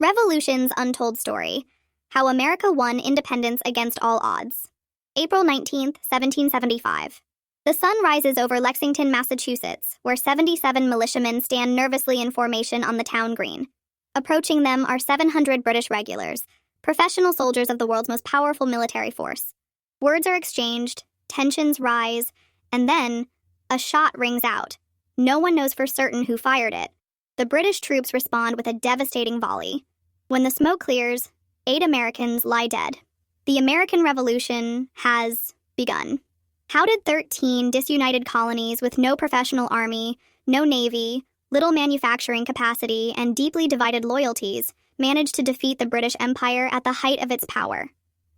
Revolution's Untold Story: How America Won Independence Against All Odds. April 19th, 1775. The sun rises over Lexington, Massachusetts, where 77 militiamen stand nervously in formation on the town green. Approaching them are 700 British regulars, professional soldiers of the world's most powerful military force. Words are exchanged, tensions rise, and then a shot rings out. No one knows for certain who fired it. The British troops respond with a devastating volley. When the smoke clears, 8 Americans lie dead. The American Revolution has begun. How did 13 disunited colonies with no professional army, no navy, little manufacturing capacity, and deeply divided loyalties manage to defeat the British Empire at the height of its power?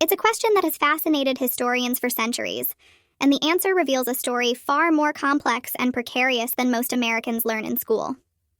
It's a question that has fascinated historians for centuries, and the answer reveals a story far more complex and precarious than most Americans learn in school.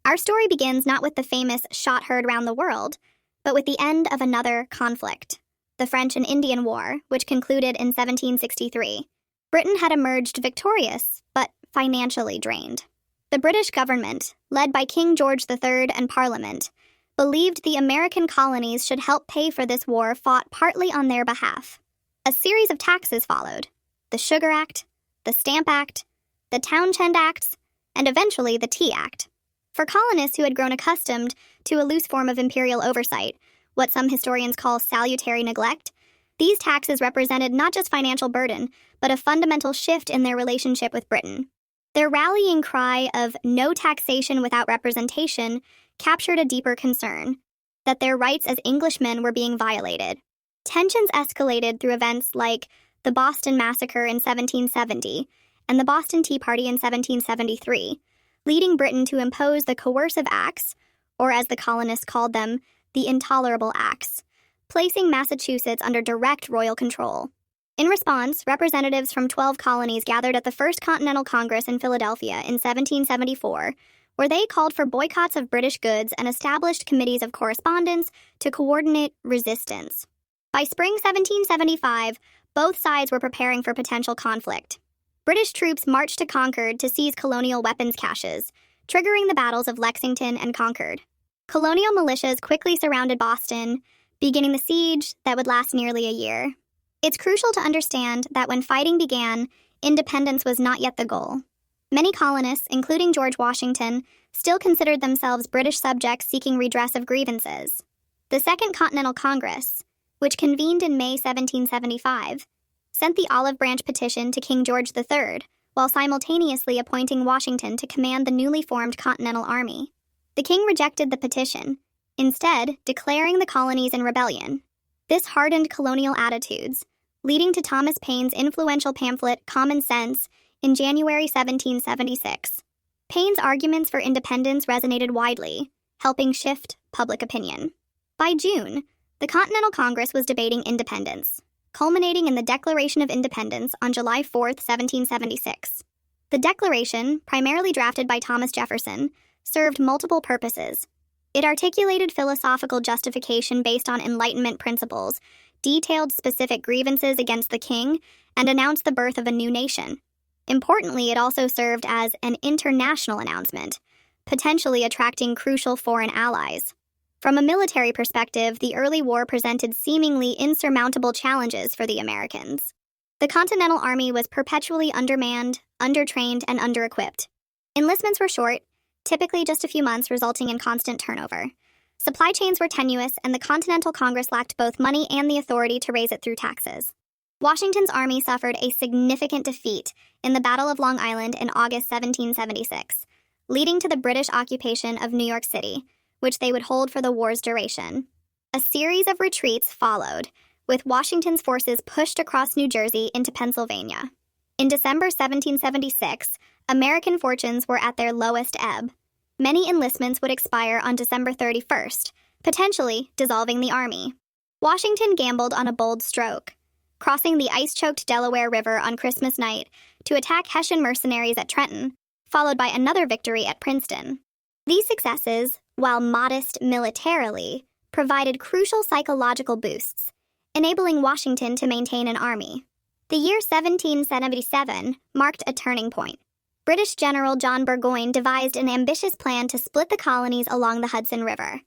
Our story begins not with the famous shot heard round the world, but with the end of another conflict, the French and Indian War, which concluded in 1763. Britain had emerged victorious, but financially drained. The British government, led by King George III and Parliament, believed the American colonies should help pay for this war fought partly on their behalf. A series of taxes followed: the Sugar Act, the Stamp Act, the Townshend Acts, and eventually the Tea Act. For colonists who had grown accustomed to a loose form of imperial oversight, what some historians call salutary neglect, these taxes represented not just financial burden, but a fundamental shift in their relationship with Britain. Their rallying cry of "no taxation without representation" captured a deeper concern, that their rights as Englishmen were being violated. Tensions escalated through events like the Boston Massacre in 1770 and the Boston Tea Party in 1773, leading Britain to impose the coercive acts, or as the colonists called them, the intolerable acts, placing Massachusetts under direct royal control. In response, representatives from 12 colonies gathered at the First Continental Congress in Philadelphia in 1774, where they called for boycotts of British goods and established committees of correspondence to coordinate resistance. By spring 1775, both sides were preparing for potential conflict. British troops marched to Concord to seize colonial weapons caches, triggering the battles of Lexington and Concord. Colonial militias quickly surrounded Boston, beginning the siege that would last nearly a year. It's crucial to understand that when fighting began, independence was not yet the goal. Many colonists, including George Washington, still considered themselves British subjects seeking redress of grievances. The Second Continental Congress, which convened in May 1775, sent the Olive Branch Petition to King George III, while simultaneously appointing Washington to command the newly formed Continental Army. The king rejected the petition, instead declaring the colonies in rebellion. This hardened colonial attitudes, leading to Thomas Paine's influential pamphlet Common Sense in January 1776. Paine's arguments for independence resonated widely, helping shift public opinion. By June, the Continental Congress was debating independence, culminating in the Declaration of Independence on July 4, 1776. The Declaration, primarily drafted by Thomas Jefferson, served multiple purposes. It articulated philosophical justification based on Enlightenment principles, detailed specific grievances against the king, and announced the birth of a new nation. Importantly, it also served as an international announcement, potentially attracting crucial foreign allies. From a military perspective, the early war presented seemingly insurmountable challenges for the Americans. The Continental Army was perpetually undermanned, undertrained, and under-equipped. Enlistments were short, typically just a few months, resulting in constant turnover. Supply chains were tenuous, and the Continental Congress lacked both money and the authority to raise it through taxes. Washington's army suffered a significant defeat in the Battle of Long Island in August 1776, leading to the British occupation of New York City, which they would hold for the war's duration. A series of retreats followed, with Washington's forces pushed across New Jersey into Pennsylvania. In December 1776, American fortunes were at their lowest ebb. Many enlistments would expire on December 31st, potentially dissolving the army. Washington gambled on a bold stroke, crossing the ice-choked Delaware River on Christmas night to attack Hessian mercenaries at Trenton, followed by another victory at Princeton. These successes, while modest militarily, provided crucial psychological boosts, enabling Washington to maintain an army. The year 1777 marked a turning point. British General John Burgoyne devised an ambitious plan to split the colonies along the Hudson River.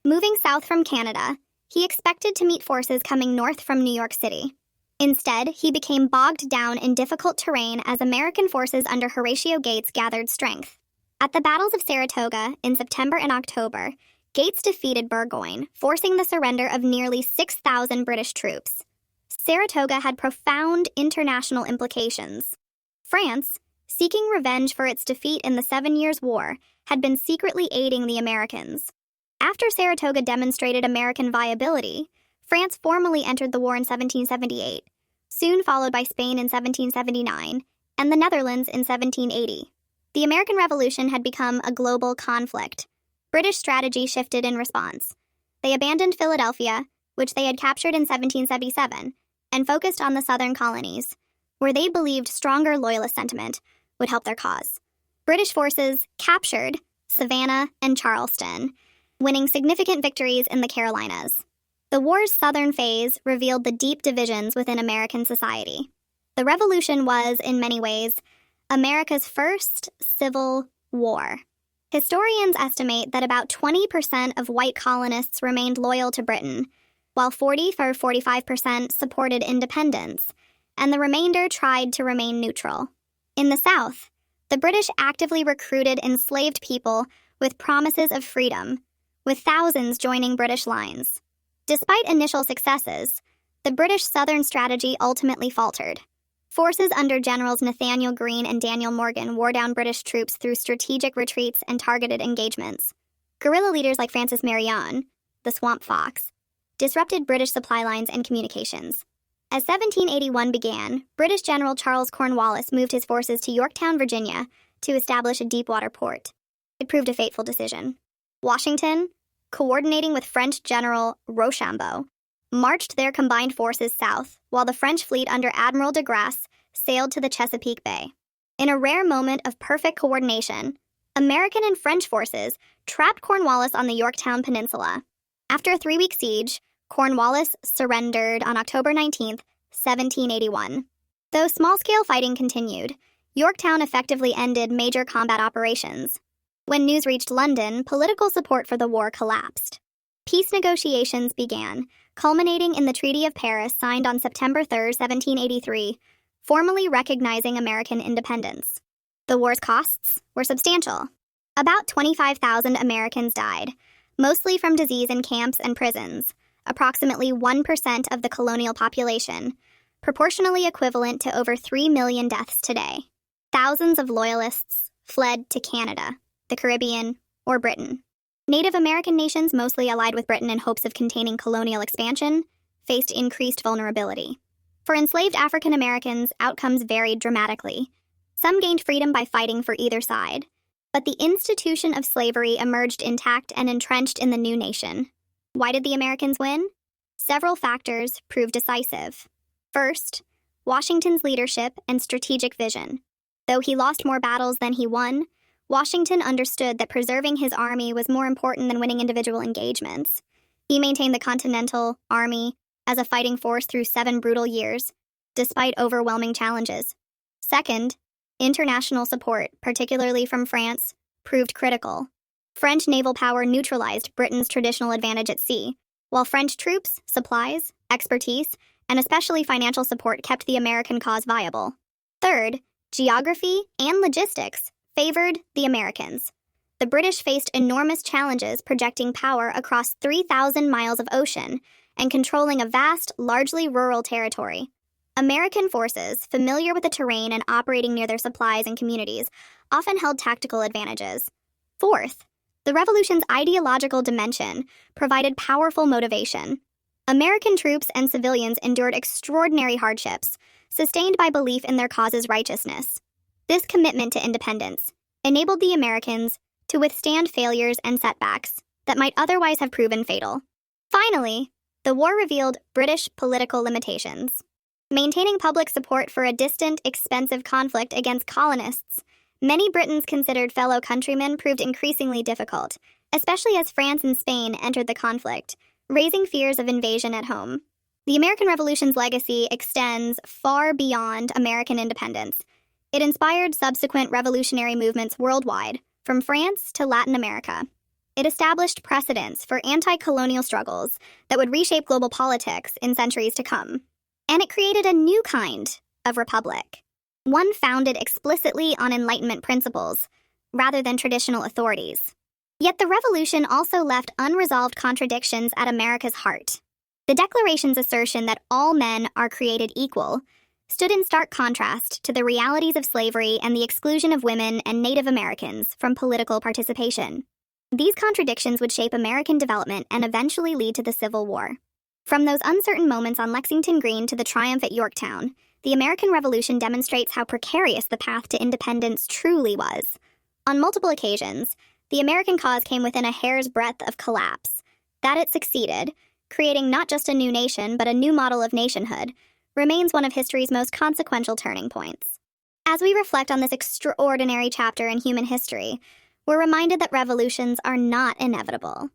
Moving south from Canada, he expected to meet forces coming north from New York City. Instead, he became bogged down in difficult terrain as American forces under Horatio Gates gathered strength. At the battles of Saratoga in September and October, Gates defeated Burgoyne, forcing the surrender of nearly 6,000 British troops. Saratoga had profound international implications. France, seeking revenge for its defeat in the 7 Years' War, had been secretly aiding the Americans. After Saratoga demonstrated American viability, France formally entered the war in 1778, soon followed by Spain in 1779, and the Netherlands in 1780. The American Revolution had become a global conflict. British strategy shifted in response. They abandoned Philadelphia, which they had captured in 1777, and focused on the southern colonies, where they believed stronger loyalist sentiment would help their cause. British forces captured Savannah and Charleston, winning significant victories in the Carolinas. The war's southern phase revealed the deep divisions within American society. The Revolution was, in many ways, America's first civil war. Historians estimate that about 20% of white colonists remained loyal to Britain, while 45% supported independence, and the remainder tried to remain neutral. In the South, the British actively recruited enslaved people with promises of freedom, with thousands joining British lines. Despite initial successes, the British Southern strategy ultimately faltered. Forces under Generals Nathaniel Greene and Daniel Morgan wore down British troops through strategic retreats and targeted engagements. Guerrilla leaders like Francis Marion, the Swamp Fox, disrupted British supply lines and communications. As 1781 began, British General Charles Cornwallis moved his forces to Yorktown, Virginia, to establish a deep-water port. It proved a fateful decision. Washington, coordinating with French General Rochambeau, marched their combined forces south, while the French fleet under Admiral de Grasse sailed to the Chesapeake Bay. In a rare moment of perfect coordination, American and French forces trapped Cornwallis on the Yorktown Peninsula. After a 3-week siege, Cornwallis surrendered on October 19, 1781. Though small-scale fighting continued, Yorktown effectively ended major combat operations. When news reached London, political support for the war collapsed. Peace negotiations began, culminating in the Treaty of Paris signed on September 3, 1783, formally recognizing American independence. The war's costs were substantial. About 25,000 Americans died, mostly from disease in camps and prisons, approximately 1% of the colonial population, proportionally equivalent to over 3 million deaths today. Thousands of loyalists fled to Canada, the Caribbean, or Britain. Native American nations, mostly allied with Britain in hopes of containing colonial expansion, faced increased vulnerability. For enslaved African Americans, outcomes varied dramatically. Some gained freedom by fighting for either side, but the institution of slavery emerged intact and entrenched in the new nation. Why did the Americans win? Several factors proved decisive. First, Washington's leadership and strategic vision. Though he lost more battles than he won, Washington understood that preserving his army was more important than winning individual engagements. He maintained the Continental Army as a fighting force through 7 brutal years, despite overwhelming challenges. Second, international support, particularly from France, proved critical. French naval power neutralized Britain's traditional advantage at sea, while French troops, supplies, expertise, and especially financial support kept the American cause viable. Third, geography and logistics favored the Americans. The British faced enormous challenges projecting power across 3,000 miles of ocean and controlling a vast, largely rural territory. American forces, familiar with the terrain and operating near their supplies and communities, often held tactical advantages. Fourth, the Revolution's ideological dimension provided powerful motivation. American troops and civilians endured extraordinary hardships, sustained by belief in their cause's righteousness. This commitment to independence enabled the Americans to withstand failures and setbacks that might otherwise have proven fatal. Finally, the war revealed British political limitations. Maintaining public support for a distant, expensive conflict against colonists many Britons considered fellow countrymen proved increasingly difficult, especially as France and Spain entered the conflict, raising fears of invasion at home. The American Revolution's legacy extends far beyond American independence. It inspired subsequent revolutionary movements worldwide, from France to Latin America. it established precedents for anti-colonial struggles that would reshape global politics in centuries to come. And it created a new kind of republic, one founded explicitly on Enlightenment principles rather than traditional authorities. Yet the revolution also left unresolved contradictions at America's heart. The Declaration's assertion that all men are created equal stood in stark contrast to the realities of slavery and the exclusion of women and Native Americans from political participation. These contradictions would shape American development and eventually lead to the Civil War. From those uncertain moments on Lexington Green to the triumph at Yorktown, the American Revolution demonstrates how precarious the path to independence truly was. On multiple occasions, the American cause came within a hair's breadth of collapse. That it succeeded, creating not just a new nation but a new model of nationhood, remains one of history's most consequential turning points. As we reflect on this extraordinary chapter in human history, we're reminded that revolutions are not inevitable.